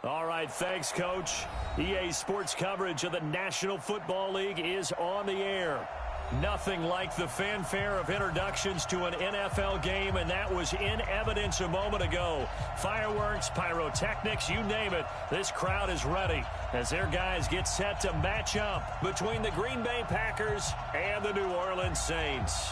All right, thanks, Coach. EA Sports coverage of the National Football League is on the air. Nothing like the fanfare of introductions to an NFL game, and that was in evidence a moment ago. Fireworks, pyrotechnics, you name it. This crowd is ready as their guys get set to match up between the Green Bay Packers and the New Orleans Saints.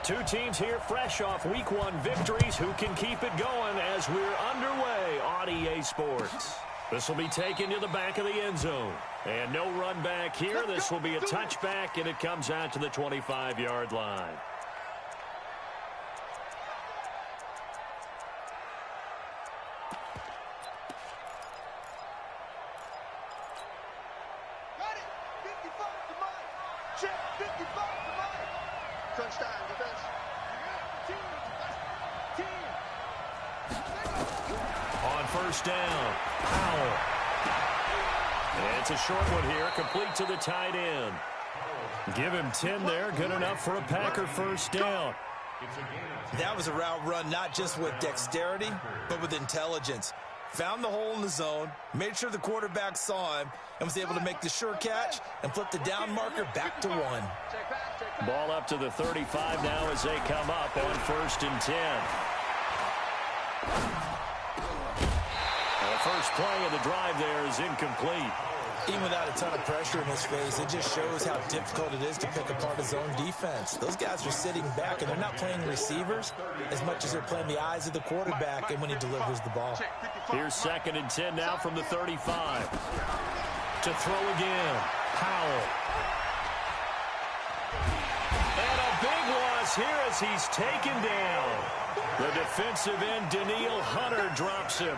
Two teams here fresh off Week 1 victories. Who can keep it going as we're underway on EA Sports? This will be taken to the back of the end zone. And no run back here. This will be a touchback, and it comes out to the 25-yard line. First down, Powell. And it's a short one here, complete to the tight end. Give him 10 there, good enough for a Packer first down. That was a route run not just with dexterity, but with intelligence. Found the hole in the zone, made sure the quarterback saw him, and was able to make the sure catch and flip the down marker back to 1. Ball up to the 35 now as they come up on 1st and 10. The first play of the drive there is incomplete. Even without a ton of pressure in his face, it just shows how difficult it is to pick apart his own defense. Those guys are sitting back, and they're not playing receivers as much as they're playing the eyes of the quarterback and when he delivers the ball. Here's 2nd and 10 now from the 35. To throw again, Powell. And a big loss here as he's taken down. The defensive end, Danielle Hunter, drops him.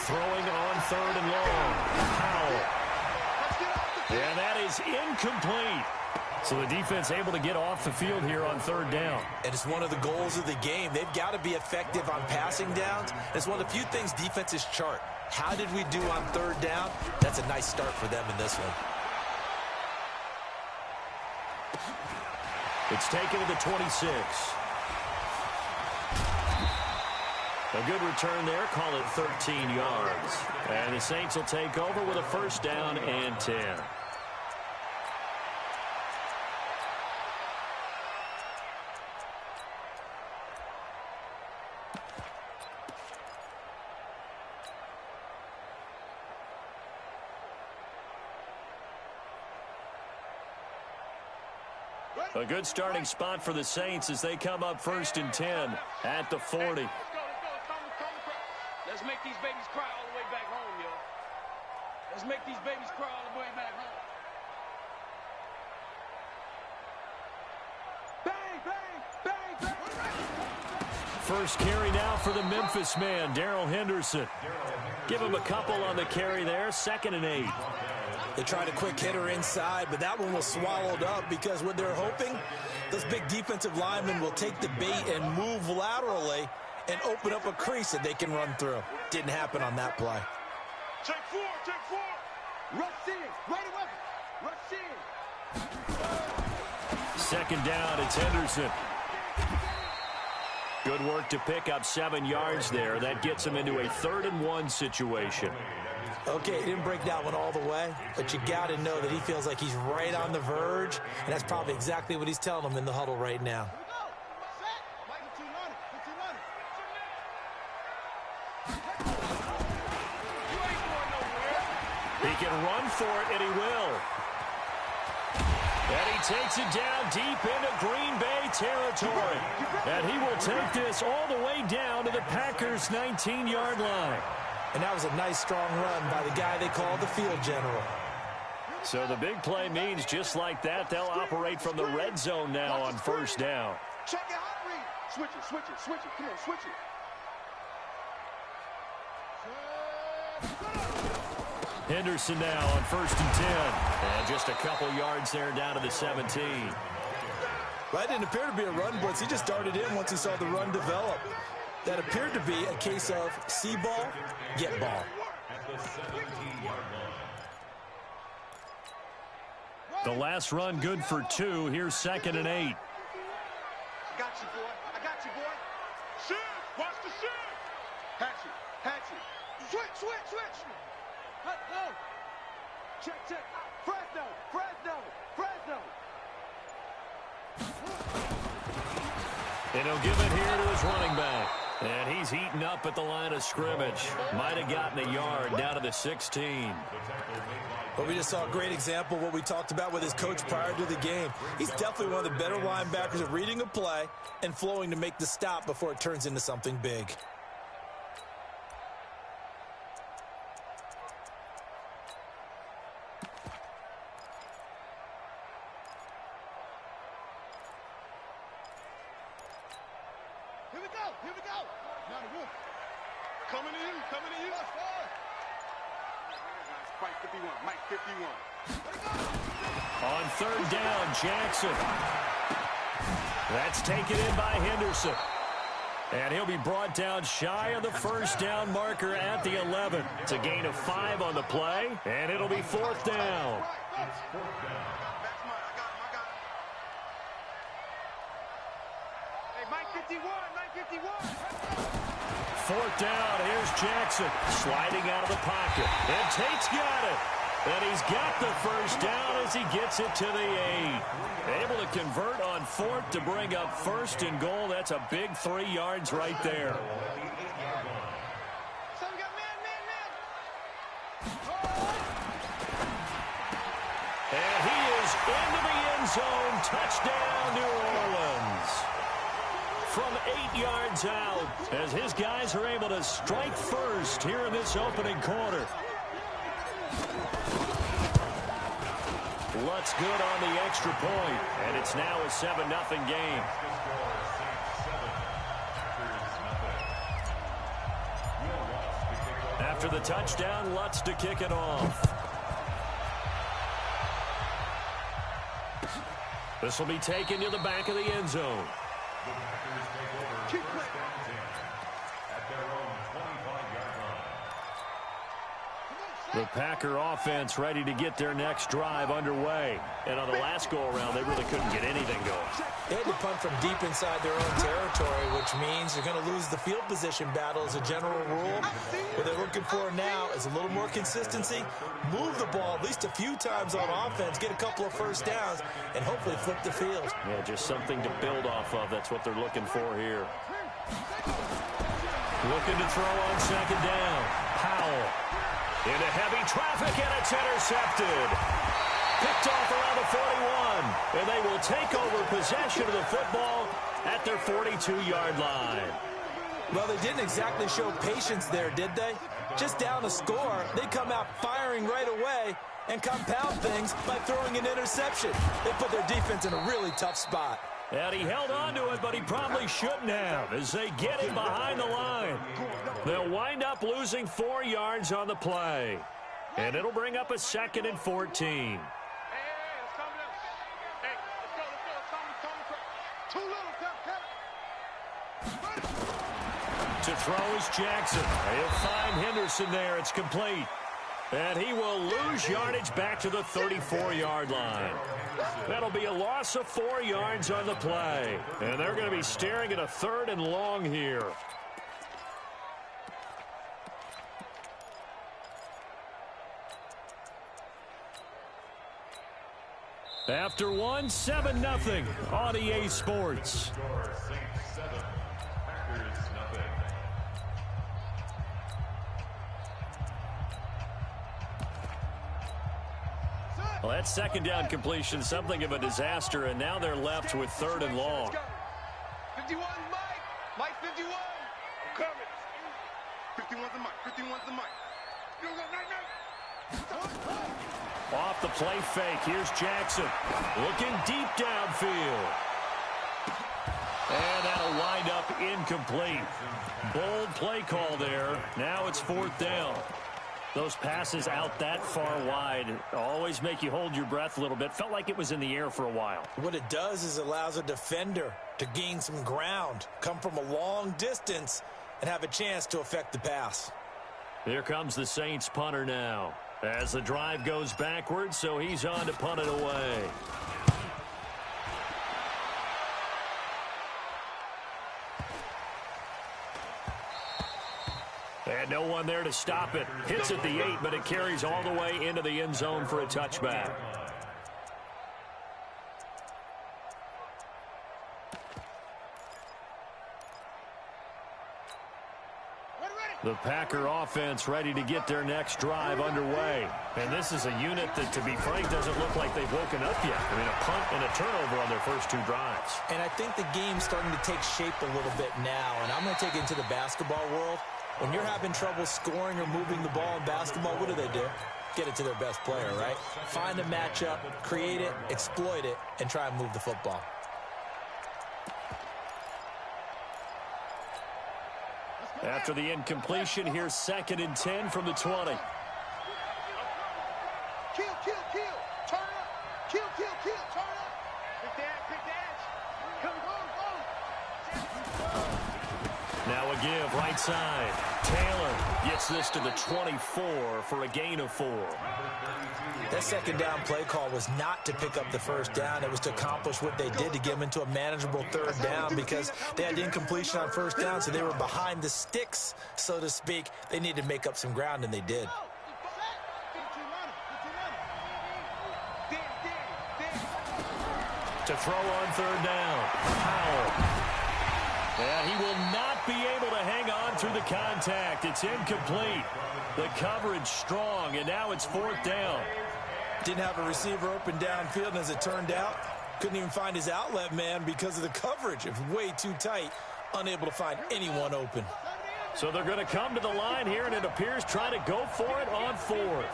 Throwing on 3rd and long. Powell. And that is incomplete. So the defense able to get off the field here on 3rd down. And it's one of the goals of the game. They've got to be effective on passing downs. It's one of the few things defenses chart. How did we do on 3rd down? That's a nice start for them in this one. It's taken to the 26. A good return there, call it 13 yards. And the Saints will take over with a first down and 10. A good starting spot for the Saints as they come up 1st and 10 at the 40. Let's make these babies cry all the way back home, yo. Let's make these babies cry all the way back home. Bang, bang, bang, bang. First carry now for the Memphis man, Darrell Henderson. Give him a couple on the carry there, 2nd and 8. They tried a quick hitter inside, but that one was swallowed up because what they're hoping, those big defensive linemen will take the bait and move laterally and open up a crease that they can run through. Didn't happen on that play. Take 4, take 4. Rush in, right away. Rush in. 2nd down, it's Henderson. Good work to pick up 7 yards there. That gets him into a 3rd and 1 situation. Okay, he didn't break that one all the way, but you got to know that he feels like he's right on the verge, and that's probably exactly what he's telling them in the huddle right now. He can run for it, and he will. And he takes it down deep into Green Bay territory. And he will take this all the way down to the Packers' 19-yard line. And that was a nice, strong run by the guy they call the field general. So the big play means just like that, they'll operate from the red zone now on first down. Check it, hot read. Switch it, switch it, switch it. Come on, switch it. Henderson now on 1st and 10. And just a couple yards there down to the 17. Well, that didn't appear to be a run blitz. He just darted in once he saw the run develop. That appeared to be a case of see ball, get ball. The last run good for 2. Here's 2nd and 8. I got you, boy. I got you, boy. Shoot! Watch the shoot! Hatch it, hatch it. Switch, switch, switch! No! Check, check. Fresno, Fresno, Fresno! And he'll give it here to his running back. And he's heating up at the line of scrimmage. Might have gotten a yard down to the 16. But we just saw a great example of what we talked about with his coach prior to the game. He's definitely one of the better linebackers at reading a play and flowing to make the stop before it turns into something big. Here we go, here we go! Now the wolf. Coming to you, coming to you. Mike 51, Mike 51. On 3rd down, Jackson. That's taken in by Henderson. And he'll be brought down shy of the first down marker at the 11. It's a gain of 5 on the play, and it'll be 4th down. That's mine, I got him, I got him. Hey, Mike 51, Mike 51. 4th down, here's Jackson sliding out of the pocket. And Tate's got it. And he's got the first down as he gets it to the 8. Able to convert on 4th to bring up 1st and goal. That's a big 3 yards right there. So we got man. And he is into the end zone. Touchdown, New Orleans. From 8 yards out, as his guys are able to strike first here in this opening quarter. Lutz good on the extra point, and it's now a 7-0 game. After the touchdown, Lutz to kick it off. This will be taken to the back of the end zone. The Packer offense ready to get their next drive underway. And on the last go-around, they really couldn't get anything going. They had to punt from deep inside their own territory, which means they're going to lose the field position battle as a general rule. What they're looking for now is a little more consistency, move the ball at least a few times on offense, get a couple of first downs, and hopefully flip the field. Yeah, just something to build off of. That's what they're looking for here. Looking to throw on 2nd down. Powell. Into heavy traffic, and it's intercepted. Picked off around the 41, and they will take over possession of the football at their 42-yard line. Well, they didn't exactly show patience there, did they? Just down a score, they come out firing right away and compound things by throwing an interception. They put their defense in a really tough spot. And he held on to it, but he probably shouldn't have as they get it behind the line. They'll wind up losing 4 yards on the play. And it'll bring up a 2nd and 14. To throw is Jackson. He'll find Henderson there. It's complete. And he will lose yardage back to the 34-yard line. That'll be a loss of 4 yards on the play. And they're going to be staring at a 3rd and long here. After 7-0 on EA Sports. Well, that 2nd down completion, something of a disaster, and now they're left with 3rd and long. 51, Mike 51. I'm coming. 51's the Mike. 51's the Mike. off the play fake. Here's Jackson looking deep downfield. And that'll wind up incomplete. Bold play call there. Now it's 4th down. Those passes out that far wide always make you hold your breath a little bit. Felt like it was in the air for a while. What it does is it allows a defender to gain some ground, come from a long distance, and have a chance to affect the pass. Here comes the Saints punter now. As the drive goes backwards, so he's on to punt it away. And no one there to stop it. Hits at the 8, but it carries all the way into the end zone for a touchback. The Packer offense ready to get their next drive underway. And this is a unit that, to be frank, doesn't look like they've woken up yet. I mean, a punt and a turnover on their first 2 drives. And I think the game's starting to take shape a little bit now. And I'm going to take it into the basketball world. When you're having trouble scoring or moving the ball in basketball, what do? Get it to their best player, right? Find a matchup, create it, exploit it, and try and move the football. After the incompletion, here's 2nd and 10 from the 20. Kill, turn up. Kill, turn up. Big dash. Come on. Now a give, right side. Taylor gets this to the 24 for a gain of 4. That 2nd down play call was not to pick up the 1st down. It was to accomplish what they did to get them into a manageable 3rd down because they had incompletion on 1st down, so they were behind the sticks, so to speak. They needed to make up some ground, and they did. To throw on 3rd down. Powell. And he will not be able to hang on through the contact. It's incomplete. The coverage strong, and now it's 4th down. Didn't have a receiver open downfield, and as it turned out, couldn't even find his outlet man because of the coverage. It was way too tight, unable to find anyone open. So they're going to come to the line here, and it appears try to go for it on 4th.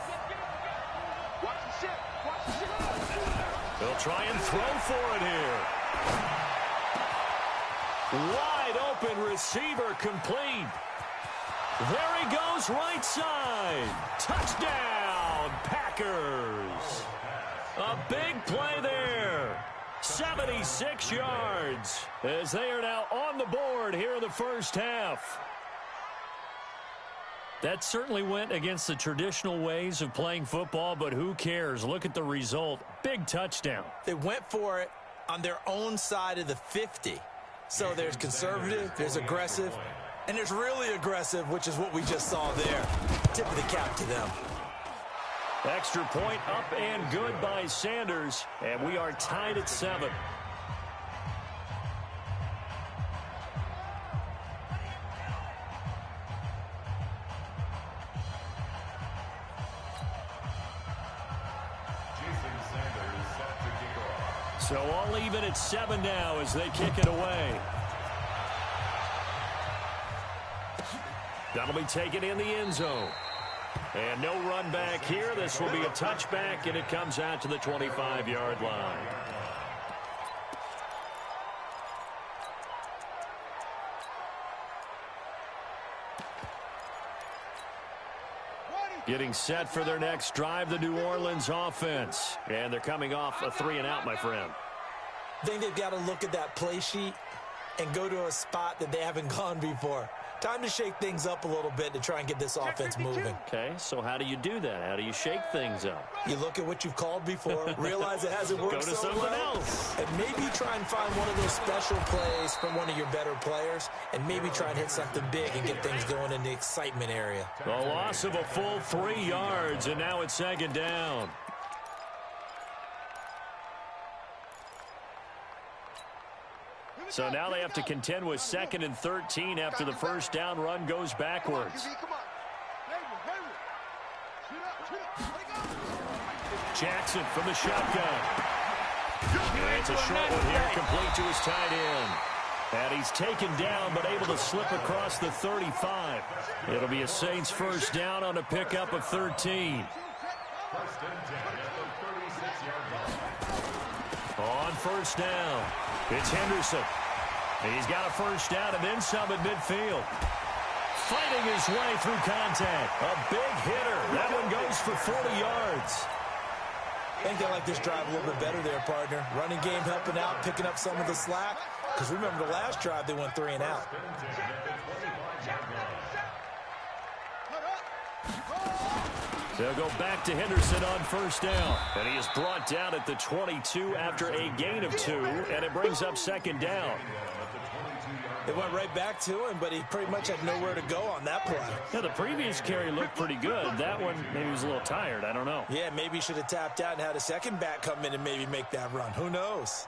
They'll try and throw for it here. Wide open receiver complete. There he goes, right side. Touchdown, Packers. A big play there. 76 yards as they are now on the board here in the first half. That certainly went against the traditional ways of playing football, but who cares? Look at the result. Big touchdown. They went for it on their own side of the 50. So there's conservative, there's aggressive, and there's really aggressive, which is what we just saw there. Tip of the cap to them. Extra point up and good by Sanders, and we are tied at 7. So all even at 7 now as they kick it away. That'll be taken in the end zone. And no run back here. This will be a touchback, and it comes out to the 25-yard line. Getting set for their next drive, the New Orleans offense. And they're coming off a 3-and-out, my friend. I think they've got to look at that play sheet and go to a spot that they haven't gone before. Time to shake things up a little bit to try and get this offense moving. Okay, so how do you do that? How do you shake things up? You look at what you've called before, realize it hasn't worked Go to so someone well, else. and maybe try and find one of those special plays from one of your better players, and maybe try and hit something big and get things going in the excitement area. A loss of a full 3 yards, and now it's 2nd down. So now they have to contend with 2nd and 13 after the first down run goes backwards. Jackson from the shotgun. It's a short one here, complete to his tight end. And he's taken down, but able to slip across the 35. It'll be a Saints first down on a pickup of 13. On first down, it's Henderson. He's got a first down and then some at midfield. Fighting his way through contact. A big hitter. That one goes for 40 yards. I think they like this drive a little bit better there, partner. Running game helping out, picking up some of the slack. Because remember the last drive, they went 3 and out. They'll go back to Henderson on first down. And he is brought down at the 22 after a gain of 2. And it brings up second down. It went right back to him, but he pretty much had nowhere to go on that play. Yeah, the previous carry looked pretty good. That one, maybe he was a little tired. I don't know. Yeah, maybe he should have tapped out and had a second back come in and maybe make that run. Who knows?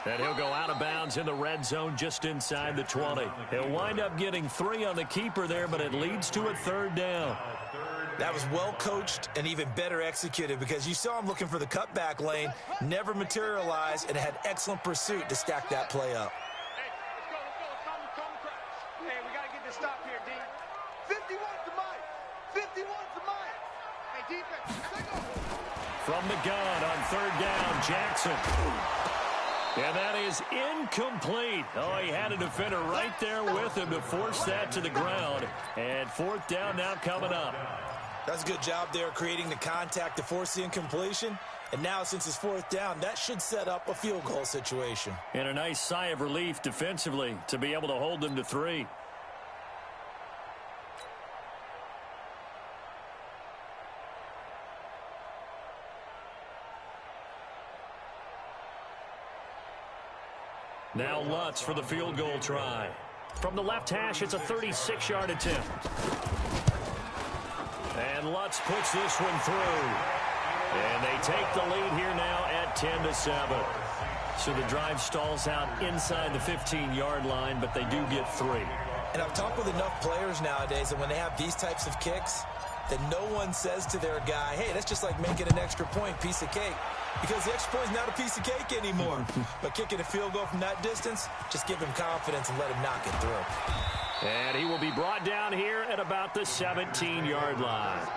And he'll go out of bounds in the red zone just inside the 20. He'll wind up getting 3 on the keeper there, but it leads to a third down. That was well coached and even better executed because you saw him looking for the cutback lane, never materialized, and had excellent pursuit to stack that play up. Hey, let's go. Calm the crowd. Hey, we got to get this stop here, D. 51's the Mike. 51's the Mike. Hey, defense, take off. From the gun on third down, Jackson. And that is incomplete. Oh, he had a defender right there with him to force that to the ground. And fourth down now coming up. That's a good job there creating the contact to force the incompletion. And now since it's fourth down, that should set up a field goal situation. And a nice sigh of relief defensively to be able to hold them to 3. Now Lutz for the field goal try. From the left hash, it's a 36-yard attempt. And Lutz puts this one through. And they take the lead here now at 10-7. So the drive stalls out inside the 15-yard line, but they do get 3. And I've talked with enough players nowadays that when they have these types of kicks, that no one says to their guy, hey, that's just like making an extra point, piece of cake. Because the extra point is not a piece of cake anymore. But kicking a field goal from that distance, just give him confidence and let him knock it through. And he will be brought down here at about the 17-yard line.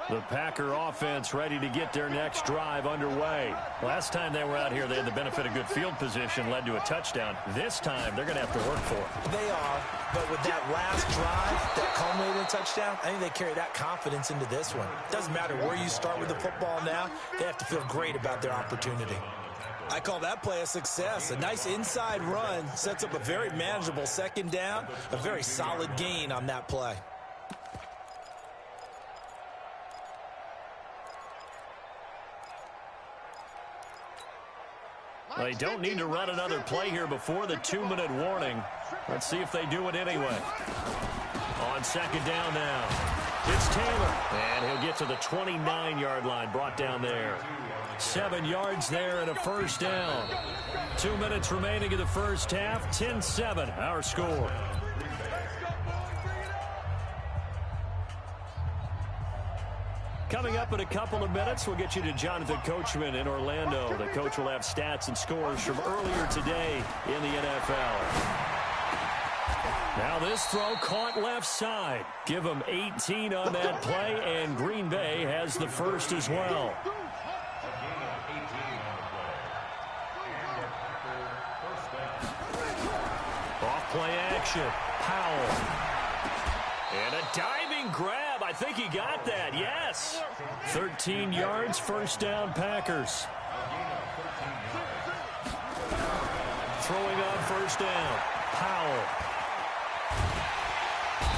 The Packer offense ready to get their next drive underway. Last time they were out here, they had the benefit of good field position, led to a touchdown. This time, they're going to have to work for it. They are, but with that last drive that culminated in a touchdown, I think they carry that confidence into this one. Doesn't matter where you start with the football now, they have to feel great about their opportunity. I call that play a success. A nice inside run sets up a very manageable second down, a very solid gain on that play. They don't need to run another play here before the 2-minute warning. Let's see if they do it anyway. On second down now, it's Taylor. And he'll get to the 29-yard line, brought down there. 7 yards there and a first down. 2 minutes remaining in the first half. 10-7, our score. Coming up in a couple of minutes, we'll get you to Jonathan Coachman in Orlando. The coach will have stats and scores from earlier today in the NFL. Now this throw caught left side. Give them 18 on that play, and Green Bay has the first as well. Off play action. Powell. And a diving grab. I think he got that. Yes. 13 yards, first down, Packers. Throwing on first down. Powell.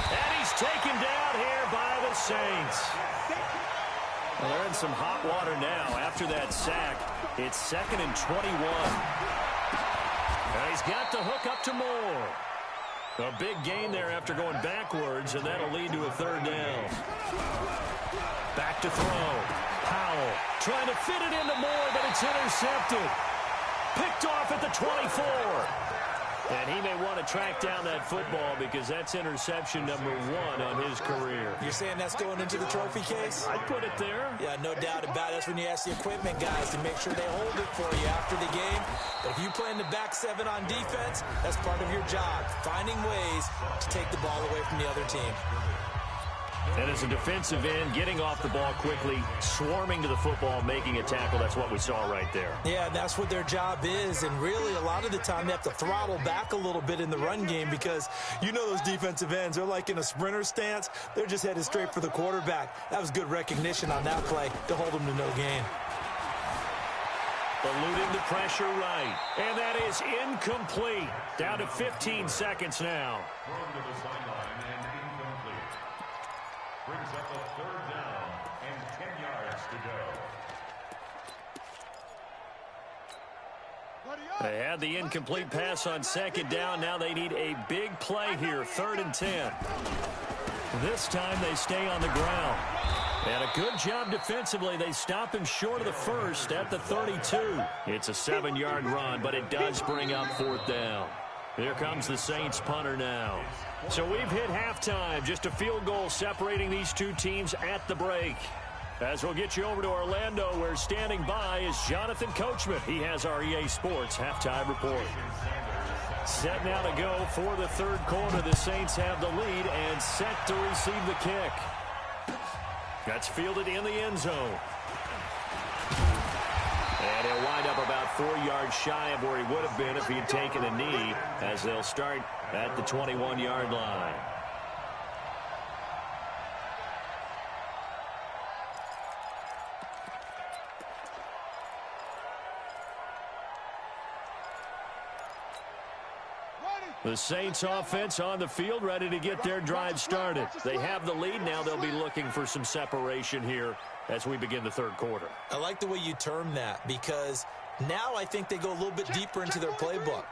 And he's taken down here by the Saints. Well, they're in some hot water now after that sack. It's 2nd and 21. And he's got the hook up to Moore. A big gain there after going backwards, and that'll lead to a third down. Back to throw. Powell trying to fit it into Moore, but it's intercepted. Picked off at the 24. And he may want to track down that football because that's interception number 1 on his career. You're saying that's going into the trophy case? I'd put it there. Yeah, no doubt about it. That's when you ask the equipment guys to make sure they hold it for you after the game. But if you play in the back 7 on defense, that's part of your job, finding ways to take the ball away from the other team. And as a defensive end, getting off the ball quickly, swarming to the football, making a tackle, that's what we saw right there. Yeah, and that's what their job is. And really, a lot of the time, they have to throttle back a little bit in the run game because you know those defensive ends, they're like in a sprinter stance. They're just headed straight for the quarterback. That was good recognition on that play to hold them to no gain. Eluding the pressure right. And that is incomplete. Down to 15 seconds now. Brings up a 3rd down and 10 yards to go. They had the incomplete pass on 2nd down. Now they need a big play here, 3rd and 10. This time they stay on the ground. And a good job defensively. They stop him short of the 1st at the 32. It's a 7-yard run, but it does bring up 4th down. Here comes the Saints punter now. So we've hit halftime. Just a field goal separating these two teams at the break. As we'll get you over to Orlando, where standing by is Jonathan Coachman. He has our EA Sports halftime report. Set now to go for the 3rd quarter. The Saints have the lead and set to receive the kick. That's fielded in the end zone. And he'll wind up about 4 yards shy of where he would have been if he had taken a knee, as they'll start at the 21-yard line. The Saints offense on the field, ready to get their drive started. They have the lead. Now they'll be looking for some separation here as we begin the 3rd quarter. I like the way you term that because now I think they go a little bit deeper into their playbook.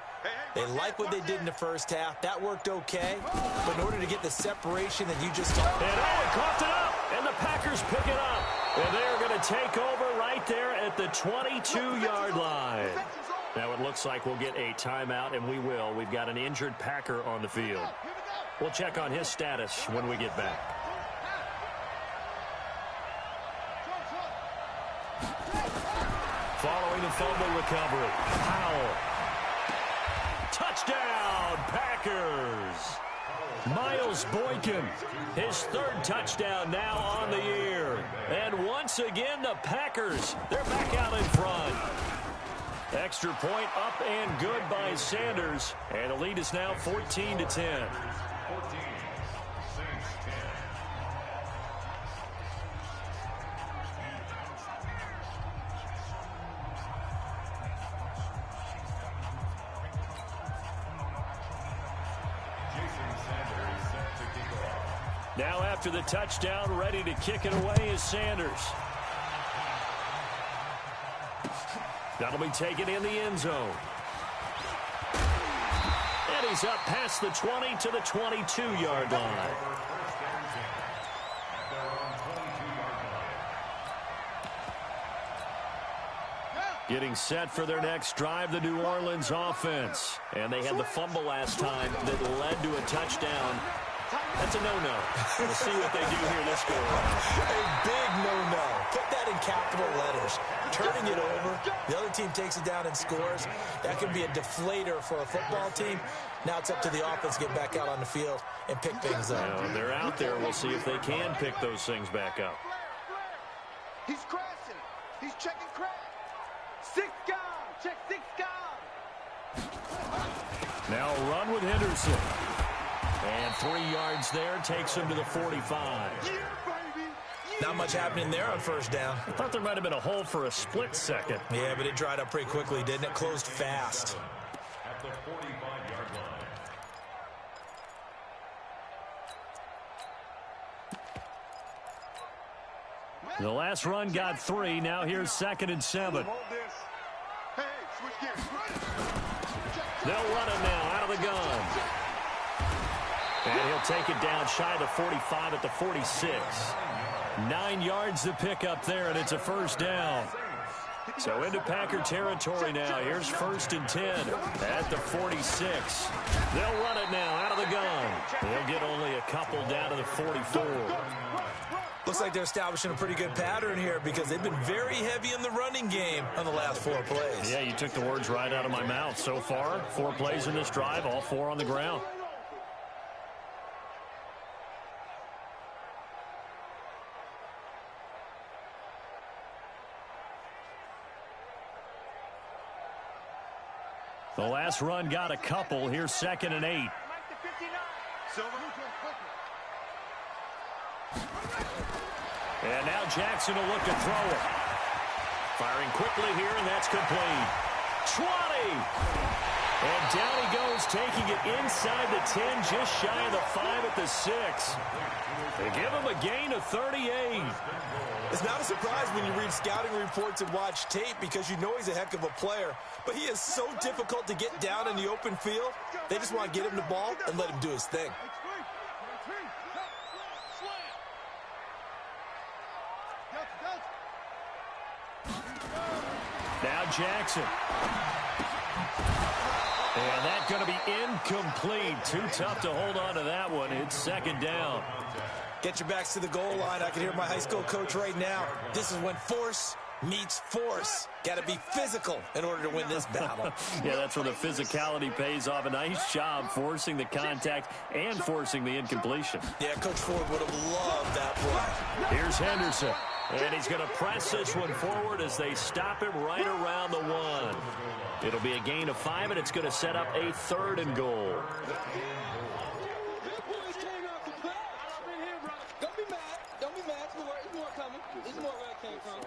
They like what they did in the 1st half. That worked okay. But in order to get the separation that you just talked about. And Owen coughed it up, and the Packers pick it up. And they're going to take over right there at the 22-yard line. Now it looks like we'll get a timeout, and we will. We've got an injured Packer on the field. We'll check on his status when we get back. Following the fumble recovery, Powell. Touchdown, Packers. Miles Boykin, his 3rd touchdown now on the year. And once again, the Packers, they're back out in front. Extra point up and good by Sanders. And the lead is now 14-10. 14, Saints 10. Now after the touchdown, ready to kick it away is Sanders. That'll be taken in the end zone. And he's up past the 20 to the 22-yard line. Getting set for their next drive, the New Orleans offense. And they had the fumble last time that led to a touchdown. That's a no-no. We'll see what they do here this go around. A big no-no. Put that in capital letters. Turning it over. The other team takes it down and scores. That can be a deflator for a football team. Now it's up to the offense to get back out on the field and pick things up. Now, they're out there. We'll see if they can pick those things back up. He's crashing. He's checking crash. 6 guard. Check 6 guard. Now a run with Henderson. And 3 yards there takes him to the 45. Yeah, baby. Yeah. Not much happening there on 1st down. I thought there might have been a hole for a split second. Yeah, but it dried up pretty quickly, didn't it? Closed fast. At the 45-yard line. The last run got 3. Now here's 2nd and 7. Hold this. Hey, switch gears. They'll run it now out of the gun. And he'll take it down shy of the 45 at the 46. 9 yards to pick up there, and it's a 1st down. So into Packer territory now. Here's 1st and 10 at the 46. They'll run it now out of the gun. They'll get only a couple down to the 44. Looks like they're establishing a pretty good pattern here because they've been very heavy in the running game on the last 4 plays. Yeah, you took the words right out of my mouth. So far, 4 plays in this drive, all 4 on the ground. The last run got a couple. Here's 2nd and 8. And now Jackson will look to throw it. Firing quickly here, and that's complete. 20! And down he goes, taking it inside the 10, just shy of the 5 at the 6. They give him a gain of 38. It's not a surprise when you read scouting reports and watch tape because you know he's a heck of a player. But he is so difficult to get down in the open field. They just want to get him the ball and let him do his thing. Now Jackson. And that's going to be incomplete. Too tough to hold on to that one. It's 2nd down. Get your backs to the goal line. I can hear my high school coach right now. This is when force meets force. Got to be physical in order to win this battle. Yeah, that's where the physicality pays off. A nice job forcing the contact and forcing the incompletion. Yeah, Coach Ford would have loved that play. Here's Henderson. And he's going to press this one forward as they stop him right around the 1. It'll be a gain of 5, and it's going to set up a 3rd and goal. Don't be mad. There's more coming. There's more where I came from.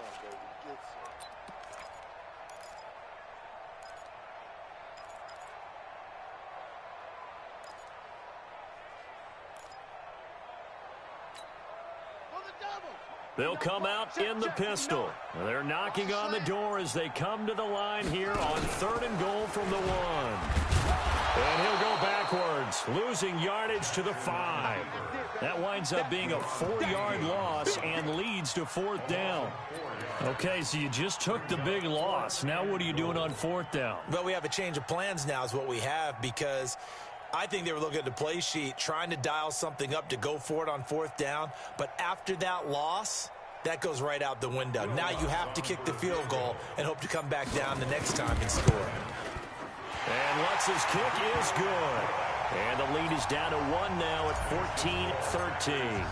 They'll come out in the pistol. They're knocking on the door as they come to the line here on 3rd and goal from the 1. And he'll go backwards, losing yardage to the 5. That winds up being a 4-yard loss and leads to 4th down. Okay, so you just took the big loss. Now what are you doing on 4th down? Well, we have a change of plans now is what we have because I think they were looking at the play sheet, trying to dial something up to go for it on 4th down. But after that loss, that goes right out the window. Now you have to kick the field goal and hope to come back down the next time and score. And Lutz's kick is good. And the lead is down to 1 now at 14-13.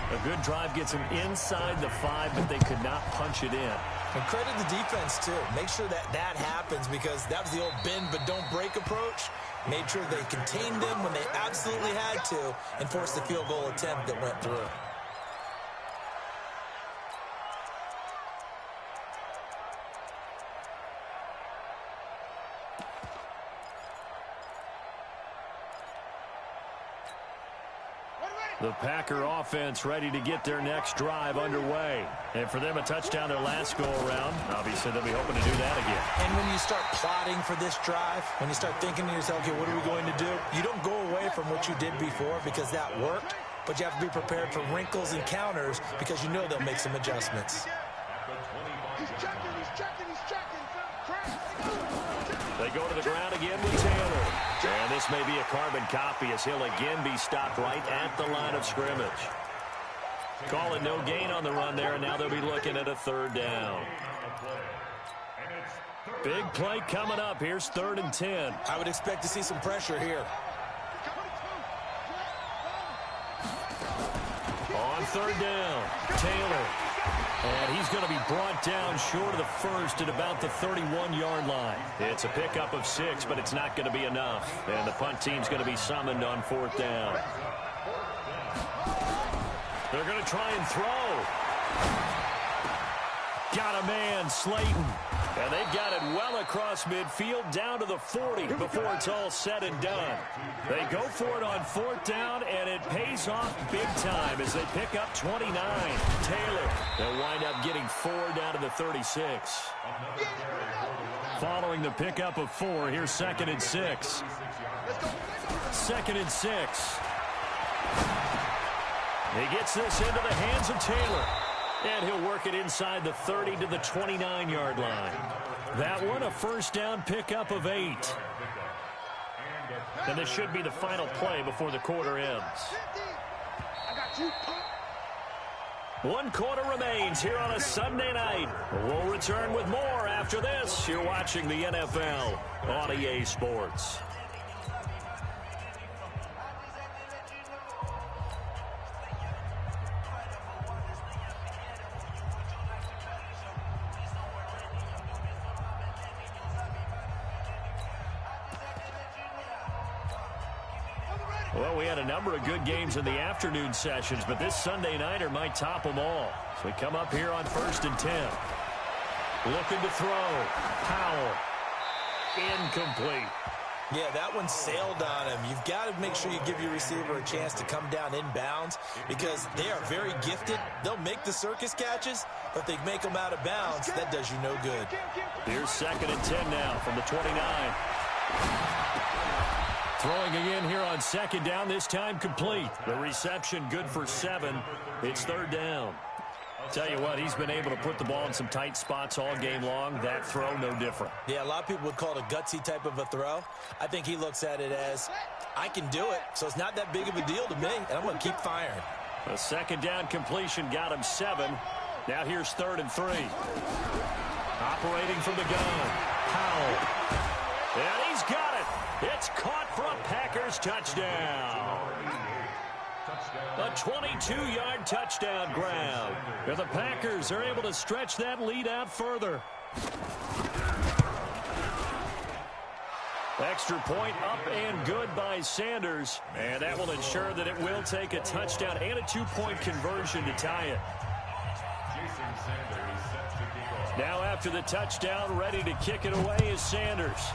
A good drive gets them inside the 5, but they could not punch it in. And credit the defense, too. Make sure that happens because that was the old bend but don't break approach. Made sure they contained them when they absolutely had to and forced the field goal attempt that went through. The Packer offense ready to get their next drive underway. And for them, a touchdown their last go-around. Obviously, they'll be hoping to do that again. And when you start plotting for this drive, when you start thinking to yourself, okay, what are we going to do? You don't go away from what you did before because that worked, but you have to be prepared for wrinkles and counters because you know they'll make some adjustments. He's checking. They go to the ground again with Taylor. And this may be a carbon copy as he'll again be stopped right at the line of scrimmage. Call it no gain on the run there, and now they'll be looking at a 3rd down. Big play coming up. Here's 3rd and 10. I would expect to see some pressure here. On 3rd down, Taylor. And he's going to be brought down short of the 1st at about the 31-yard line. It's a pickup of 6, but it's not going to be enough. And the punt team's going to be summoned on 4th down. They're going to try and throw. Got a man, Slayton. And they've got it well across midfield down to the 40 before it's all said and done. They go for it on 4th down, and it pays off big time as they pick up 29. Taylor, they'll wind up getting 4 down to the 36. Following the pickup of 4, here's 2nd and 6. 2nd and 6. He gets this into the hands of Taylor. And he'll work it inside the 30 to the 29-yard line. That one, a first down pickup of 8. And this should be the final play before the quarter ends. One quarter remains here on a Sunday night. We'll return with more after this. You're watching the NFL on EA Sports. Well, we had a number of good games in the afternoon sessions, but this Sunday nighter might top them all. So we come up here on 1st and 10. Looking to throw. Powell. Incomplete. Yeah, that one sailed on him. You've got to make sure you give your receiver a chance to come down inbounds because they are very gifted. They'll make the circus catches, but if they make them out of bounds, that does you no good. Here's 2nd and 10 now from the 29. Throwing again here on 2nd down, this time complete. The reception good for 7. It's 3rd down. Tell you what, he's been able to put the ball in some tight spots all game long. That throw, no different. Yeah, a lot of people would call it a gutsy type of a throw. I think he looks at it as, I can do it, so it's not that big of a deal to me, and I'm going to keep firing. A 2nd down completion got him 7. Now here's 3rd and 3. Operating from the gun. Powell. And he's got it. It's caught for a Packers touchdown. A 22-yard touchdown grab. And the Packers are able to stretch that lead out further. Extra point up and good by Sanders. And that will ensure that it will take a touchdown and a 2-point conversion to tie it. Now after the touchdown, ready to kick it away is Sanders.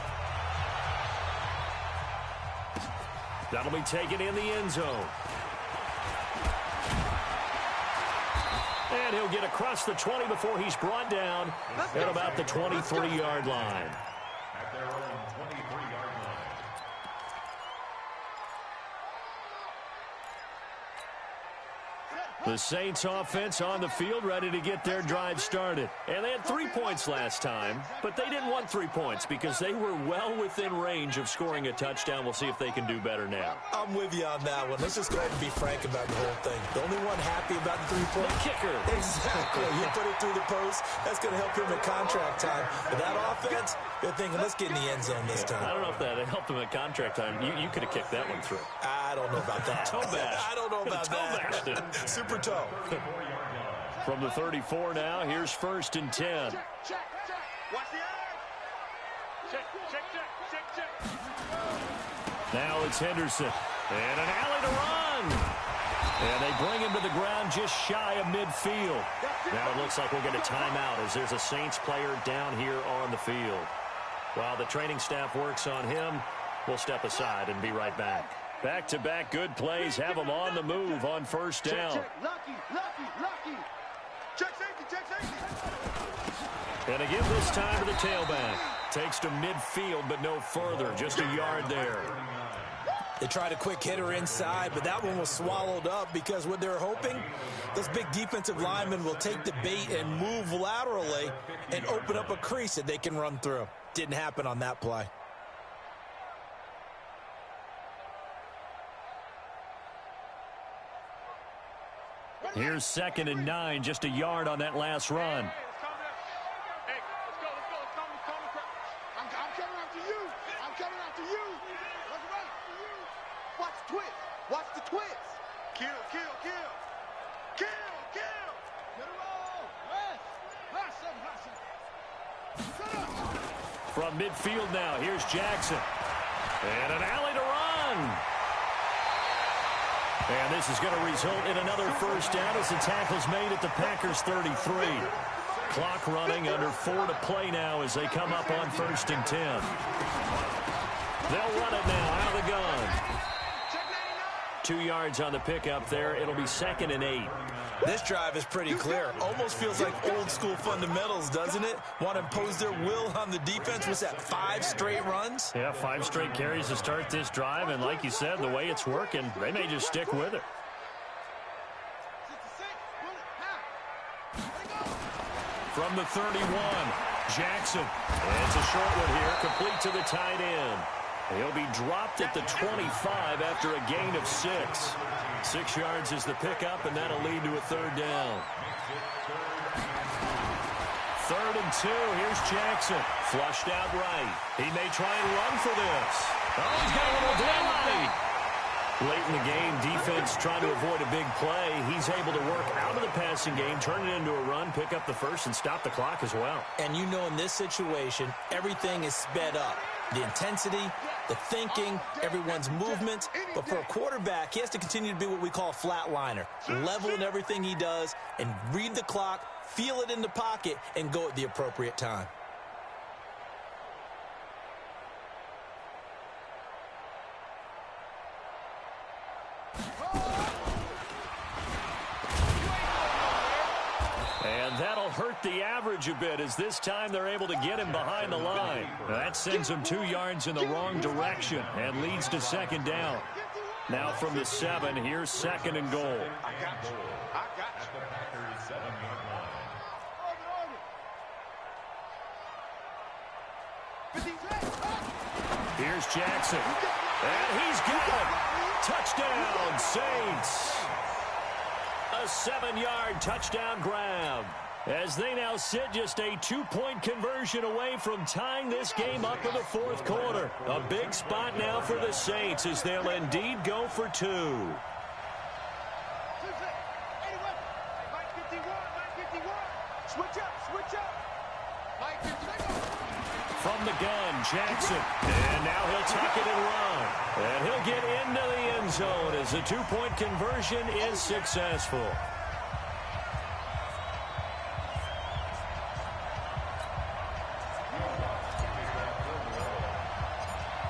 That'll be taken in the end zone. And he'll get across the 20 before he's brought down at about the 23-yard line. At their own 23-yard line. The Saints offense on the field ready to get their drive started. And they had 3 points last time, but they didn't want 3 points because they were well within range of scoring a touchdown. We'll see if they can do better now. I'm with you on that one. Let's just go ahead and be frank about the whole thing. The only one happy about the 3-point kicker. Exactly. You put it through the post. That's going to help him at contract time. But that offense, they're thinking, let's get in the end zone this time. I don't know if that helped him at contract time. You could have kicked that one through. I don't know about that. Toe bash. I don't know about that. Super toe. From the 34 now, here's 1st and 10. Check. Watch the eyes. Check. Now it's Henderson. And an alley to run. And they bring him to the ground just shy of midfield. Now it looks like we'll get a timeout as there's a Saints player down here on the field. While the training staff works on him, we'll step aside and be right back. Back-to-back good plays have them on the move on 1st down. Check. Lucky. Check safety. And again this time to the tailback. Takes to midfield, but no further. Just a yard there. They tried a quick hitter inside, but that one was swallowed up because what they're hoping, those big defensive linemen will take the bait and move laterally and open up a crease that they can run through. Didn't happen on that play. Here's 2nd and 9, just a yard on that last run. Hey, let's go. I'm coming after you. Let's run after you. Watch the twist. Kill. Get a roll. From midfield now, here's Jackson. And an alley to run. And this is going to result in another 1st down as the tackle's made at the Packers 33. Clock running, under 4 to play now as they come up on 1st and 10. They'll run it now out of the gun. 2 yards on the pickup there. It'll be 2nd and 8. This drive is pretty clear. Almost feels like old school fundamentals, doesn't it? Want to impose their will on the defense. Was that 5 straight runs? Yeah, 5 straight carries to start this drive. And like you said, the way it's working, they may just stick with it. from the 31. Jackson. And it's a short one here, complete to the tight end. He'll be dropped at the 25 after a gain of 6. 6 yards is the pickup, and that'll lead to a third down. 3rd and 2. Here's Jackson. Flushed out right. He may try and run for this. Oh, he's got a little daylight. Late in the game, defense trying to avoid a big play. He's able to work out of the passing game, turn it into a run, pick up the first, and stop the clock as well. And you know in this situation, everything is sped up. The intensity, the thinking, everyone's movement. But for a quarterback, he has to continue to be what we call a flatliner. Level in everything he does and read the clock, feel it in the pocket, and go at the appropriate time. And that'll hurt the average a bit as this time they're able to get him behind the line. That sends him 2 yards in the wrong direction and leads to 2nd down. Now from the 7, here's 2nd and goal. I got you. I got you. The Packers 7-yard line. Here's Jackson. And he's got it. Touchdown, Saints. A 7-yard touchdown grab. As they now sit just a 2-point conversion away from tying this game up in the 4th quarter. A big spot now for the Saints as they'll indeed go for 2. From the gun, Jackson. And now he'll tuck it and run. And he'll get into the end zone as the 2-point conversion is successful.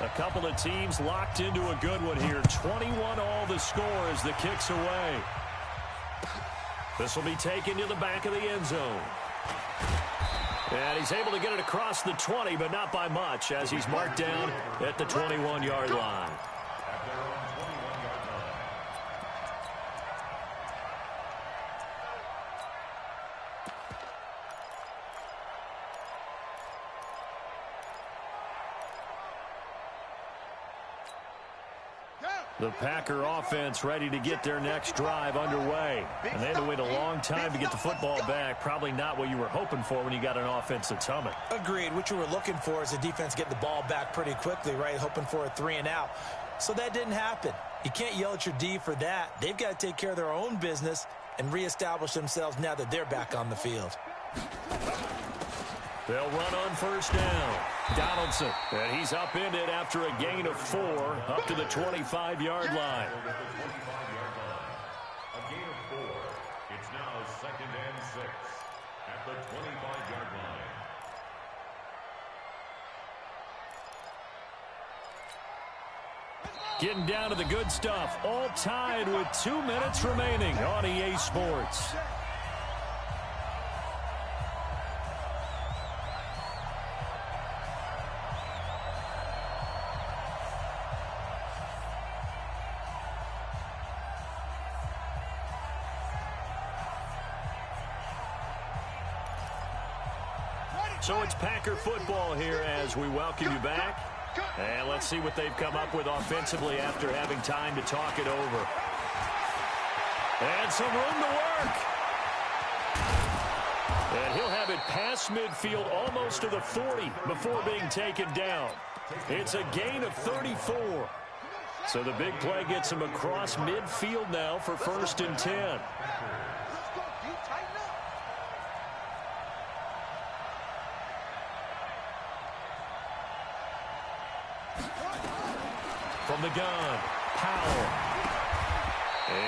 A couple of teams locked into a good one here. 21 all the score as the kick's away. This will be taken to the back of the end zone. And he's able to get it across the 20, but not by much, as he's marked down at the 21-yard line. The Packer offense ready to get their next drive underway. And they had to wait a long time to get the football back. Probably not what you were hoping for when you got an offense that's humming. Agreed. What you were looking for is the defense getting the ball back pretty quickly, right? Hoping for a 3 and out. So that didn't happen. You can't yell at your D for that. They've got to take care of their own business and reestablish themselves now that they're back on the field. They'll run on 1st down. Donaldson, and he's upended after a gain of 4 up to the 25-yard line. A gain of 4. It's now 2nd and 6 at the 25-yard line. Getting down to the good stuff. All tied with 2 minutes remaining on EA Sports. So it's Packer football here as we welcome you back. And let's see what they've come up with offensively after having time to talk it over. And some room to work. And he'll have it past midfield almost to the 40 before being taken down. It's a gain of 34. So the big play gets him across midfield now for 1st and 10. From the gun, Powell.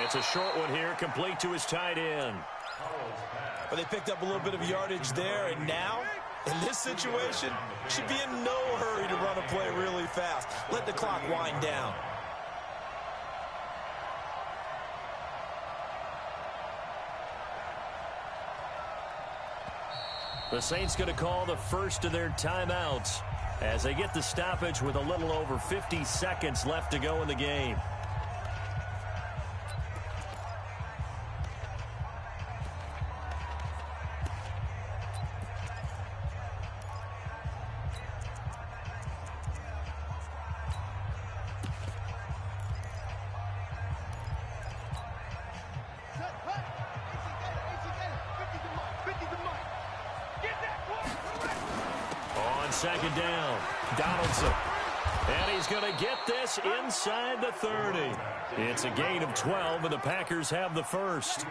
It's a short one here, complete to his tight end. But they picked up a little bit of yardage there, and now, in this situation, should be in no hurry to run a play really fast. Let the clock wind down. The Saints going to call the first of their timeouts as they get the stoppage with a little over 50 seconds left to go in the game. second down. Donaldson. And he's going to get this inside the 30. It's a gain of 12, and the Packers have the first.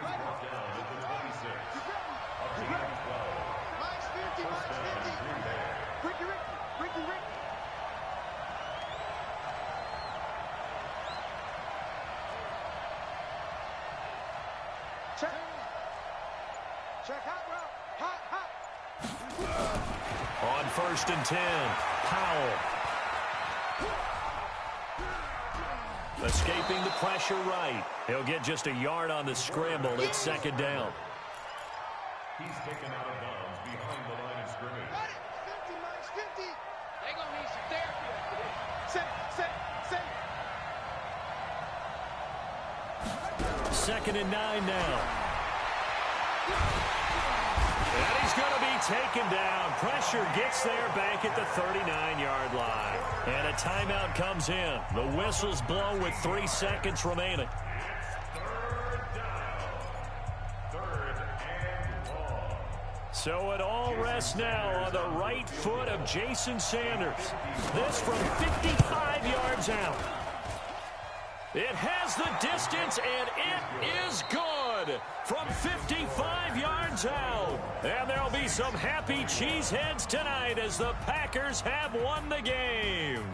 Check hot route. Hot. On 1st and 10, Powell. Escaping the pressure right. He'll get just a yard on the scramble. It's second down. He's taken out of bounds behind the line of scrimmage. 50. They're going to need some therapy after this. Set. 2nd and 9 now. And he's going to be taken down. Pressure gets there back at the 39-yard line. And a timeout comes in. The whistles blow with 3 seconds remaining. Third down. 3rd and long. So it all rests now on the right foot of Jason Sanders. This from 55 yards out. It has the distance, and it is good from 55 yards out. And there'll be some happy cheeseheads tonight as the Packers have won the game.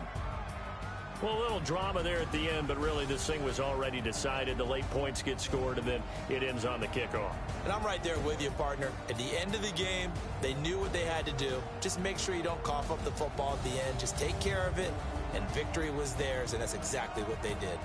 Well, a little drama there at the end, but really this thing was already decided. The late points get scored, and then it ends on the kickoff. And I'm right there with you, partner. At the end of the game, they knew what they had to do. Just make sure you don't cough up the football at the end. Just take care of it, and victory was theirs, and that's exactly what they did.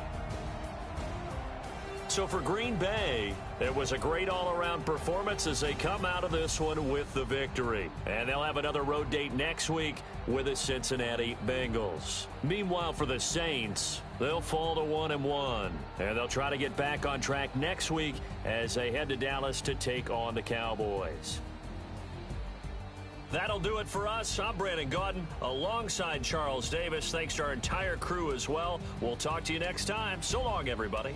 So for Green Bay, it was a great all-around performance as they come out of this one with the victory. And they'll have another road date next week with the Cincinnati Bengals. Meanwhile, for the Saints, they'll fall to 1-1. And they'll try to get back on track next week as they head to Dallas to take on the Cowboys. That'll do it for us. I'm Brandon Gaudin alongside Charles Davis. Thanks to our entire crew as well. We'll talk to you next time. So long, everybody.